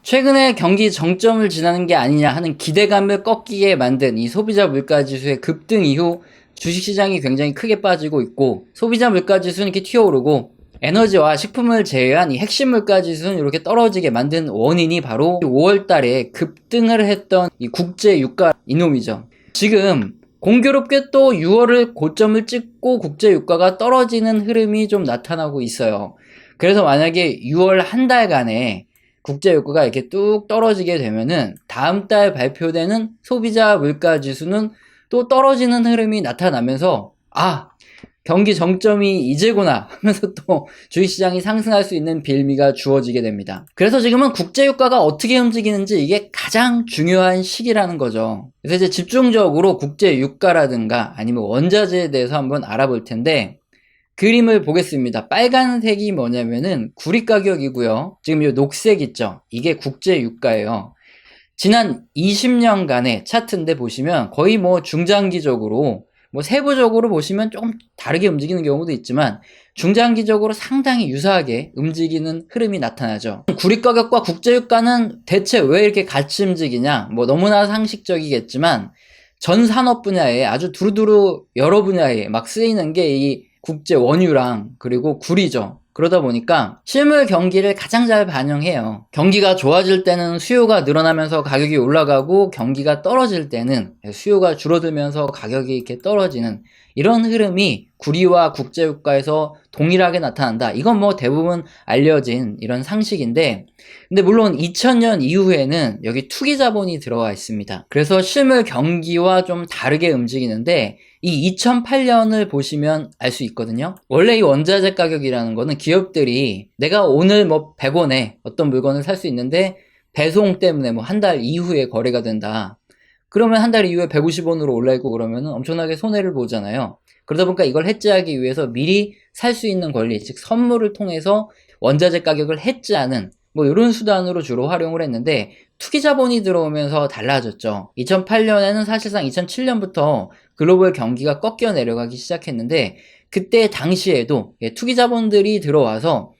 최근에 경기 정점을 지나는 게 아니냐 하는 기대감을 꺾이게 만든 이 소비자 물가지수의 급등 이후 주식시장이 굉장히 크게 빠지고 있고, 소비자 물가지수는 이렇게 튀어오르고 에너지와 식품을 제외한 이 핵심 물가지수는 이렇게 떨어지게 만든 원인이 바로 5월 달에 급등을 했던 이 국제 유가 이놈이죠. 지금 공교롭게 또 6월을 고점을 찍고 국제 유가가 떨어지는 흐름이 좀 나타나고 있어요. 그래서 만약에 6월 한 달간에 국제 유가가 이렇게 뚝 떨어지게 되면은 다음 달 발표되는 소비자 물가 지수는 또 떨어지는 흐름이 나타나면서, 경기 정점이 이제구나 하면서 또 주식시장이 상승할 수 있는 빌미가 주어지게 됩니다. 그래서 지금은 국제유가가 어떻게 움직이는지 이게 가장 중요한 시기라는 거죠. 그래서 이제 집중적으로 국제유가라든가 아니면 원자재에 대해서 한번 알아볼 텐데, 그림을 보겠습니다. 빨간색이 뭐냐면은 구리 가격이고요. 지금 이 녹색 있죠? 이게 국제유가예요. 지난 20년간의 차트인데 보시면 거의 뭐 중장기적으로, 뭐 세부적으로 보시면 조금 다르게 움직이는 경우도 있지만 중장기적으로 상당히 유사하게 움직이는 흐름이 나타나죠. 구리 가격과 국제유가는 대체 왜 이렇게 같이 움직이냐? 뭐 너무나 상식적이겠지만 전 산업 분야에 아주 두루두루 여러 분야에 막 쓰이는 게 이 국제 원유랑 그리고 구리죠. 그러다 보니까 실물 경기를 가장 잘 반영해요. 경기가 좋아질 때는 수요가 늘어나면서 가격이 올라가고, 경기가 떨어질 때는 수요가 줄어들면서 가격이 이렇게 떨어지는 이런 흐름이 구리와 국제유가에서 동일하게 나타난다. 이건 뭐 대부분 알려진 이런 상식인데, 근데 물론 2000년 이후에는 여기 투기 자본이 들어와 있습니다. 그래서 실물 경기와 좀 다르게 움직이는데, 이 2008년을 보시면 알 수 있거든요. 원래 이 원자재 가격이라는 거는 기업들이 내가 오늘 뭐 100원에 어떤 물건을 살 수 있는데 배송 때문에 뭐 한 달 이후에 거래가 된다. 그러면 한 달 이후에 150원으로 올라있고 그러면 엄청나게 손해를 보잖아요. 그러다 보니까 이걸 해지하기 위해서 미리 살 수 있는 권리, 즉 선물을 통해서 원자재 가격을 해지하는 뭐 이런 수단으로 주로 활용을 했는데, 투기 자본이 들어오면서 달라졌죠. 2008년에는 사실상 2007년부터 글로벌 경기가 꺾여 내려가기 시작했는데, 그때 당시에도 투기 자본들이 들어와서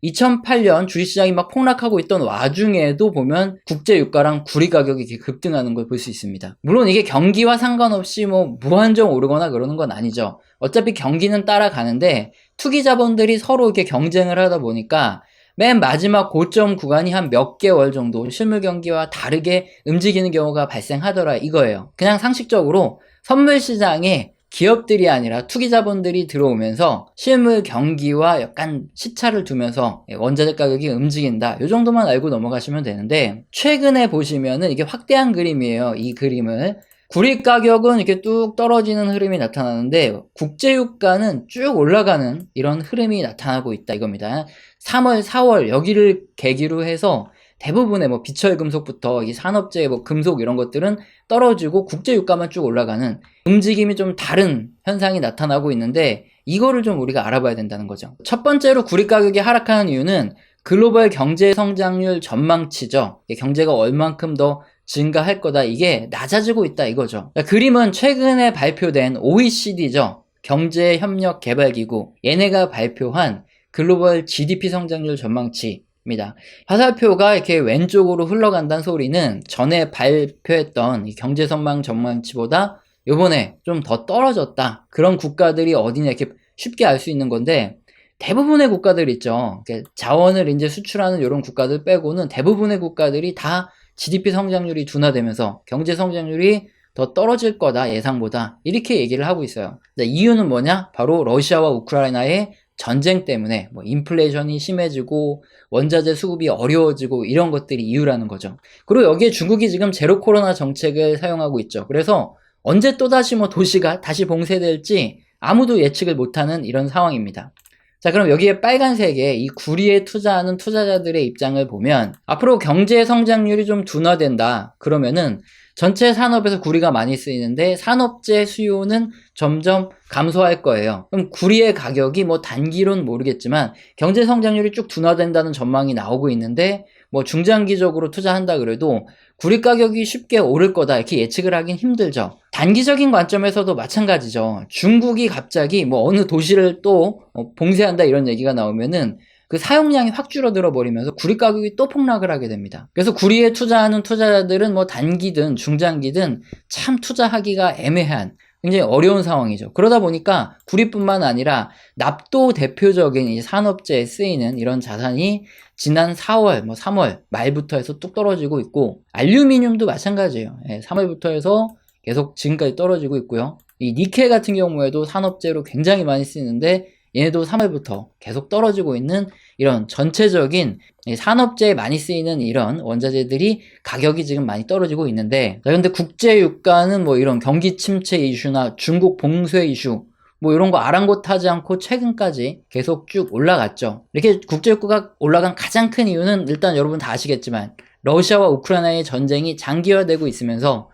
2008년 주식시장이 막 폭락하고 있던 와중에도 보면 국제유가랑 구리 가격이 이렇게 급등하는 걸 볼 수 있습니다. 물론 이게 경기와 상관없이 뭐 무한정 오르거나 그러는 건 아니죠. 어차피 경기는 따라가는데 투기 자본들이 서로 이렇게 경쟁을 하다 보니까 맨 마지막 고점 구간이 한 몇 개월 정도 실물 경기와 다르게 움직이는 경우가 발생하더라 이거예요. 그냥 상식적으로 선물 시장에 기업들이 아니라 투기 자본들이 들어오면서 실물 경기와 약간 시차를 두면서 원자재 가격이 움직인다. 이 정도만 알고 넘어가시면 되는데, 최근에 보시면은 이게 확대한 그림이에요. 이 그림을. 구리 가격은 이렇게 뚝 떨어지는 흐름이 나타나는데 국제유가는 쭉 올라가는 이런 흐름이 나타나고 있다 이겁니다. 3월, 4월 여기를 계기로 해서 대부분의 뭐 비철금속부터 이 산업재, 뭐 금속 이런 것들은 떨어지고 국제유가만 쭉 올라가는 움직임이 좀 다른 현상이 나타나고 있는데, 이거를 좀 우리가 알아봐야 된다는 거죠. 첫 번째로 구리 가격이 하락하는 이유는 글로벌 경제 성장률 전망치죠. 경제가 얼만큼 더 증가할 거다, 이게 낮아지고 있다 이거죠. 그림은 최근에 발표된 OECD죠. 경제협력개발기구, 얘네가 발표한 글로벌 GDP 성장률 전망치입니다. 화살표가 이렇게 왼쪽으로 흘러간다는 소리는 전에 발표했던 이 경제전망 전망치보다 요번에 좀 더 떨어졌다. 그런 국가들이 어디냐 이렇게 쉽게 알 수 있는 건데, 대부분의 국가들 있죠. 자원을 이제 수출하는 이런 국가들 빼고는 대부분의 국가들이 다 GDP 성장률이 둔화되면서 경제 성장률이 더 떨어질 거다 예상보다, 이렇게 얘기를 하고 있어요. 이유는 뭐냐? 바로 러시아와 우크라이나의 전쟁 때문에 뭐 인플레이션이 심해지고 원자재 수급이 어려워지고 이런 것들이 이유라는 거죠. 그리고 여기에 중국이 지금 제로 코로나 정책을 사용하고 있죠. 그래서 언제 또다시 뭐 도시가 다시 봉쇄될지 아무도 예측을 못하는 이런 상황입니다. 자, 그럼 여기에 빨간색에 이 구리에 투자하는 투자자들의 입장을 보면, 앞으로 경제 성장률이 좀 둔화된다 그러면은 전체 산업에서 구리가 많이 쓰이는데 산업재 수요는 점점 감소할 거예요. 그럼 구리의 가격이 뭐 단기로는 모르겠지만 경제 성장률이 쭉 둔화된다는 전망이 나오고 있는데, 뭐 중장기적으로 투자한다 그래도 구리 가격이 쉽게 오를 거다 이렇게 예측을 하긴 힘들죠. 단기적인 관점에서도 마찬가지죠. 중국이 갑자기 뭐 어느 도시를 또 봉쇄한다 이런 얘기가 나오면은 그 사용량이 확 줄어들어 버리면서 구리 가격이 또 폭락을 하게 됩니다. 그래서 구리에 투자하는 투자자들은 뭐 단기든 중장기든 참 투자하기가 애매한 굉장히 어려운 상황이죠. 그러다 보니까 구리뿐만 아니라 납도 대표적인 이 산업재에 쓰이는 이런 자산이 지난 4월, 3월 말부터 해서 뚝 떨어지고 있고, 알루미늄도 마찬가지예요. 3월부터 해서 계속 지금까지 떨어지고 있고요. 이 니켈 같은 경우에도 산업재로 굉장히 많이 쓰이는데 얘네도 3월부터 계속 떨어지고 있는 이런 전체적인 산업재에 많이 쓰이는 이런 원자재들이 가격이 지금 많이 떨어지고 있는데, 근데 국제 유가는 뭐 이런 경기 침체 이슈나 중국 봉쇄 이슈 뭐 이런 거 아랑곳하지 않고 최근까지 계속 쭉 올라갔죠. 이렇게 국제 유가가 올라간 가장 큰 이유는 일단 여러분 다 아시겠지만 러시아와 우크라이나의 전쟁이 장기화되고 있으면서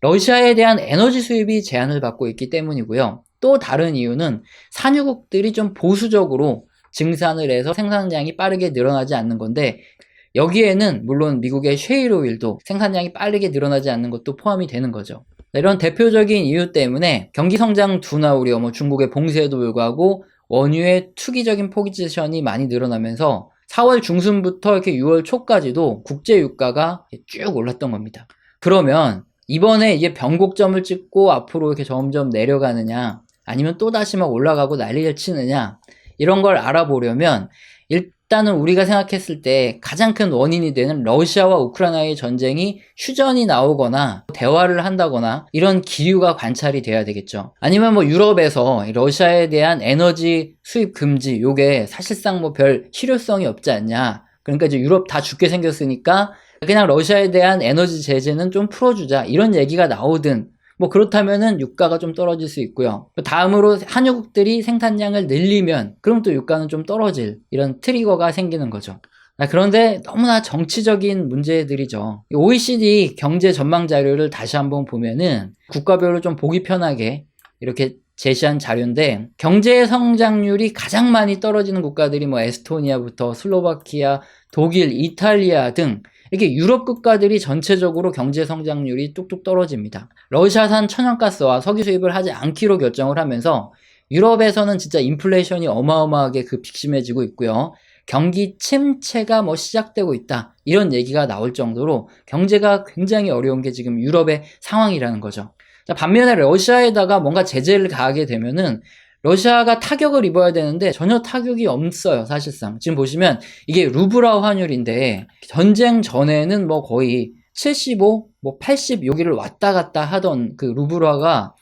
러시아에 대한 에너지 수입이 제한을 받고 있기 때문이고요. 또 다른 이유는 산유국들이 좀 보수적으로 증산을 해서 생산량이 빠르게 늘어나지 않는 건데, 여기에는 물론 미국의 셰일 오일도 생산량이 빠르게 늘어나지 않는 것도 포함이 되는 거죠. 이런 대표적인 이유 때문에 경기 성장 둔화 우려, 중국의 봉쇄에도 불구하고 원유의 투기적인 포지션이 많이 늘어나면서 4월 중순부터 이렇게 6월 초까지도 국제 유가가 쭉 올랐던 겁니다. 그러면 이번에 이제 변곡점을 찍고 앞으로 이렇게 점점 내려가느냐, 아니면 또다시 막 올라가고 난리를 치느냐, 이런 걸 알아보려면 일단은 우리가 생각했을 때 가장 큰 원인이 되는 러시아와 우크라이나의 전쟁이 휴전이 나오거나 대화를 한다거나 이런 기류가 관찰이 돼야 되겠죠. 아니면 뭐 유럽에서 러시아에 대한 에너지 수입 금지, 요게 사실상 뭐 별 실효성이 없지 않냐, 그러니까 이제 유럽 다 죽게 생겼으니까 그냥 러시아에 대한 에너지 제재는 좀 풀어주자, 이런 얘기가 나오든, 뭐 그렇다면은 유가가 좀 떨어질 수 있고요. 다음으로 한유국들이 생산량을 늘리면 그럼 또 유가는 좀 떨어질 이런 트리거가 생기는 거죠. 그런데 너무나 정치적인 문제들이죠. OECD 경제 전망 자료를 다시 한번 보면은 국가별로 좀 보기 편하게 이렇게 제시한 자료인데, 경제 성장률이 가장 많이 떨어지는 국가들이 뭐 에스토니아부터 슬로바키아, 독일, 이탈리아 등 이렇게 유럽 국가들이 전체적으로 경제 성장률이 뚝뚝 떨어집니다. 러시아산 천연가스와 석유 수입을 하지 않기로 결정을 하면서 유럽에서는 진짜 인플레이션이 어마어마하게 급식심해지고 있고요. 경기 침체가 뭐 시작되고 있다, 이런 얘기가 나올 정도로 경제가 굉장히 어려운 게 지금 유럽의 상황이라는 거죠. 자, 반면에 러시아에다가 뭔가 제재를 가하게 되면은 러시아가 타격을 입어야 되는데 전혀 타격이 없어요, 사실상. 지금 보시면 이게 루블화 환율인데 전쟁 전에는 뭐 거의 75, 뭐 80 여기를 왔다 갔다 하던 그 루블화가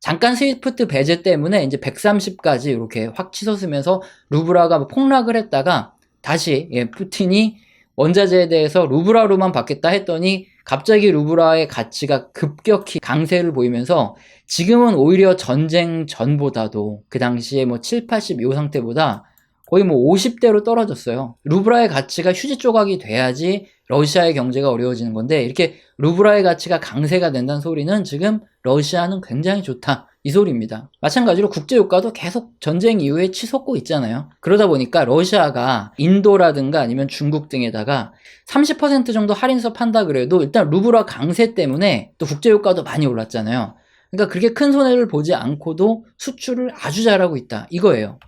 잠깐 스위프트 배제 때문에 이제 130까지 이렇게 확 치솟으면서 루블화가 폭락을 했다가 다시 푸틴이 원자재에 대해서 루블화로만 받겠다 했더니 갑자기 루블화의 가치가 급격히 강세를 보이면서 지금은 오히려 전쟁 전보다도 그 당시에 뭐 7, 80 요 상태보다 거의 뭐 50대로 떨어졌어요. 루블화의 가치가 휴지 조각이 돼야지 러시아의 경제가 어려워지는 건데, 이렇게 루블화의 가치가 강세가 된다는 소리는 지금 러시아는 굉장히 좋다, 이 소리입니다. 마찬가지로 국제유가도 계속 전쟁 이후에 치솟고 있잖아요. 그러다 보니까 러시아가 인도라든가 아니면 중국 등에다가 30% 정도 할인서 판다 그래도 일단 루블화 강세 때문에 또 국제유가도 많이 올랐잖아요. 그러니까 그렇게 큰 손해를 보지 않고도 수출을 아주 잘하고 있다, 이거예요.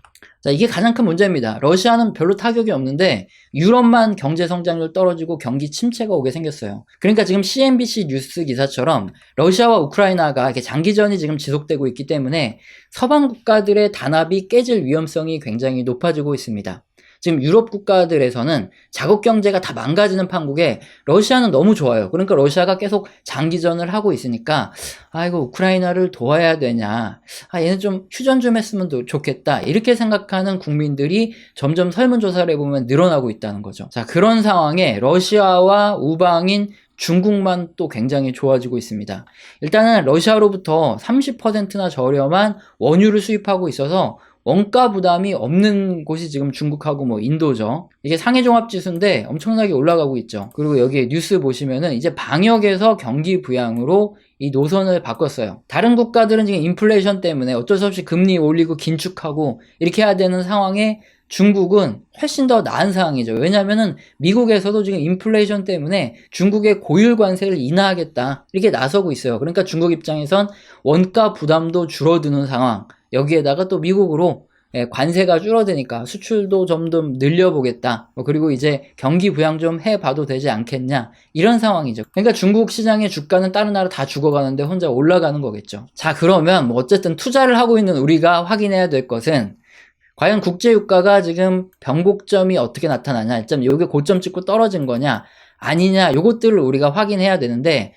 자, 이게 가장 큰 문제입니다. 러시아는 별로 타격이 없는데 유럽만 경제 성장률 떨어지고 경기 침체가 오게 생겼어요. 그러니까 지금 CNBC 뉴스 기사처럼 러시아와 우크라이나가 이렇게 장기전이 지금 지속되고 있기 때문에 서방 국가들의 단합이 깨질 위험성이 굉장히 높아지고 있습니다. 지금 유럽 국가들에서는 자국 경제가 다 망가지는 판국에 러시아는 너무 좋아요. 그러니까 러시아가 계속 장기전을 하고 있으니까 이거 우크라이나를 도와야 되냐, 얘는 좀 휴전 좀 했으면 좋겠다, 이렇게 생각하는 국민들이 점점 설문조사를 해보면 늘어나고 있다는 거죠. 자, 그런 상황에 러시아와 우방인 중국만 또 굉장히 좋아지고 있습니다. 일단은 러시아로부터 30%나 저렴한 원유를 수입하고 있어서 원가 부담이 없는 곳이 지금 중국하고 뭐 인도죠. 이게 상해종합지수인데 엄청나게 올라가고 있죠. 그리고 여기 뉴스 보시면은 이제 방역에서 경기 부양으로 이 노선을 바꿨어요. 다른 국가들은 지금 인플레이션 때문에 어쩔 수 없이 금리 올리고 긴축하고 이렇게 해야 되는 상황에 중국은 훨씬 더 나은 상황이죠. 왜냐면은 미국에서도 지금 인플레이션 때문에 중국의 고율 관세를 인하하겠다, 이렇게 나서고 있어요. 그러니까 중국 입장에선 원가 부담도 줄어드는 상황, 여기에다가 또 미국으로 관세가 줄어드니까 수출도 좀 더 늘려보겠다. 그리고 이제 경기 부양 좀 해봐도 되지 않겠냐. 이런 상황이죠. 그러니까 중국 시장의 주가는 다른 나라 다 죽어가는데 혼자 올라가는 거겠죠. 자, 그러면 뭐 어쨌든 투자를 하고 있는 우리가 확인해야 될 것은 과연 국제유가가 지금 변곡점이 어떻게 나타나냐, 일단 여기 고점 찍고 떨어진 거냐 아니냐, 요것들을 우리가 확인해야 되는데,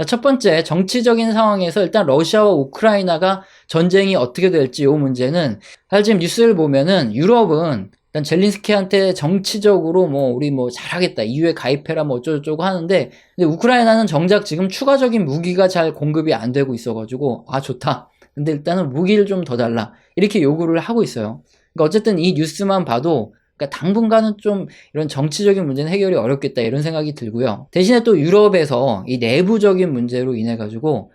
첫 번째 정치적인 상황에서 일단 러시아와 우크라이나가 전쟁이 어떻게 될지 요 문제는, 사실 지금 뉴스를 보면은 유럽은 일단 젤린스키한테 정치적으로 뭐 우리 뭐 잘하겠다, EU에 가입해라 뭐 어쩌고저쩌고 하는데, 근데 우크라이나는 정작 지금 추가적인 무기가 잘 공급이 안 되고 있어가지고 아 좋다, 근데 일단은 무기를 좀 더 달라, 이렇게 요구를 하고 있어요. 그러니까 어쨌든 이 뉴스만 봐도 그러니까 당분간은 좀 이런 정치적인 문제는 해결이 어렵겠다, 이런 생각이 들고요. 대신에 또 유럽에서 이 내부적인 문제로 인해 가지고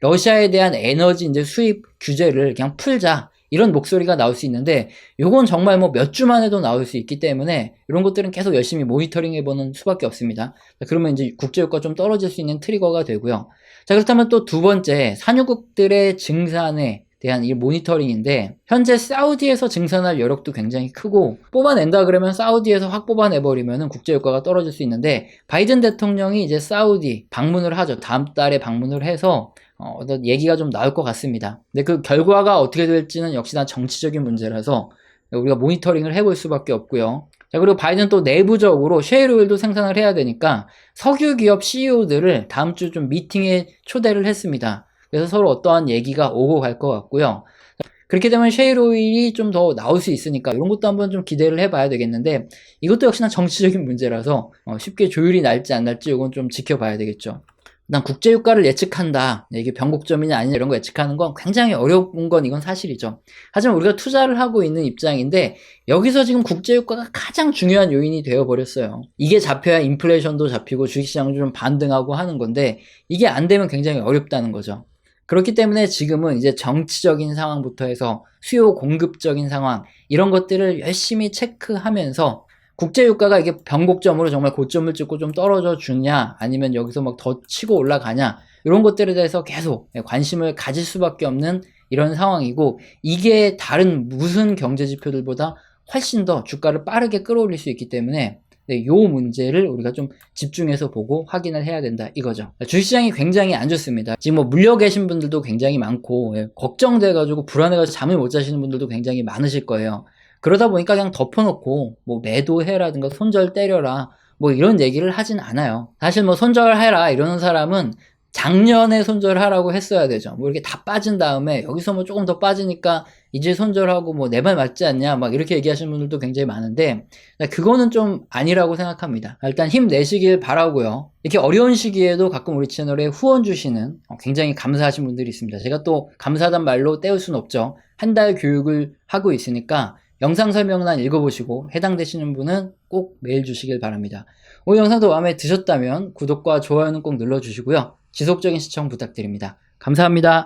러시아에 대한 에너지 이제 수입 규제를 그냥 풀자, 이런 목소리가 나올 수 있는데, 요건 정말 뭐 몇 주만 해도 나올 수 있기 때문에 이런 것들은 계속 열심히 모니터링 해보는 수밖에 없습니다. 그러면 이제 국제유가 좀 떨어질 수 있는 트리거가 되고요. 자, 그렇다면 또 두 번째, 산유국들의 증산에 대한 이 모니터링인데, 현재 사우디에서 증산할 여력도 굉장히 크고, 뽑아낸다 그러면 사우디에서 확 뽑아내버리면 국제유가가 떨어질 수 있는데, 바이든 대통령이 이제 사우디 방문을 하죠. 다음 달에 방문을 해서 어떤 얘기가 좀 나올 것 같습니다. 근데 그 결과가 어떻게 될지는 역시나 정치적인 문제라서 우리가 모니터링을 해볼 수밖에 없고요. 자, 그리고 바이든 또 내부적으로 셰일 오일도 생산을 해야 되니까 석유 기업 CEO들을 다음 주 좀 미팅에 초대를 했습니다. 그래서 서로 어떠한 얘기가 오고 갈 것 같고요. 그렇게 되면 셰일 오일이 좀 더 나올 수 있으니까 이런 것도 한번 좀 기대를 해봐야 되겠는데, 이것도 역시나 정치적인 문제라서 쉽게 조율이 날지 안 날지 이건 좀 지켜봐야 되겠죠. 난 국제유가를 예측한다, 이게 변곡점이냐 아니냐 이런 거 예측하는 건 굉장히 어려운 건 이건 사실이죠. 하지만 우리가 투자를 하고 있는 입장인데, 여기서 지금 국제유가가 가장 중요한 요인이 되어버렸어요. 이게 잡혀야 인플레이션도 잡히고 주식시장도 좀 반등하고 하는 건데, 이게 안 되면 굉장히 어렵다는 거죠. 그렇기 때문에 지금은 이제 정치적인 상황부터 해서 수요 공급적인 상황, 이런 것들을 열심히 체크하면서 국제유가가 이게 변곡점으로 정말 고점을 찍고 좀 떨어져 주냐, 아니면 여기서 막 더 치고 올라가냐, 이런 것들에 대해서 계속 관심을 가질 수밖에 없는 이런 상황이고, 이게 다른 무슨 경제 지표들보다 훨씬 더 주가를 빠르게 끌어올릴 수 있기 때문에 요 문제를 우리가 좀 집중해서 보고 확인을 해야 된다, 이거죠. 주식시장이 굉장히 안 좋습니다. 지금 뭐 물려 계신 분들도 굉장히 많고, 걱정돼가지고 불안해가지고 잠을 못 자시는 분들도 굉장히 많으실 거예요. 그러다 보니까 그냥 덮어놓고 뭐 매도해라든가 손절 때려라 뭐 이런 얘기를 하진 않아요. 사실 뭐 손절해라 이러는 사람은 작년에 손절하라고 했어야 되죠. 뭐 이렇게 다 빠진 다음에 여기서 뭐 조금 더 빠지니까 이제 손절하고 뭐 내 말 맞지 않냐 막 이렇게 얘기하시는 분들도 굉장히 많은데, 그거는 좀 아니라고 생각합니다. 일단 힘내시길 바라고요. 이렇게 어려운 시기에도 가끔 우리 채널에 후원 주시는 굉장히 감사하신 분들이 있습니다. 제가 또 감사하단 말로 때울 수는 없죠. 한 달 교육을 하고 있으니까 영상 설명란 읽어보시고 해당되시는 분은 꼭 메일 주시길 바랍니다. 오늘 영상도 마음에 드셨다면 구독과 좋아요는 꼭 눌러주시고요. 지속적인 시청 부탁드립니다. 감사합니다.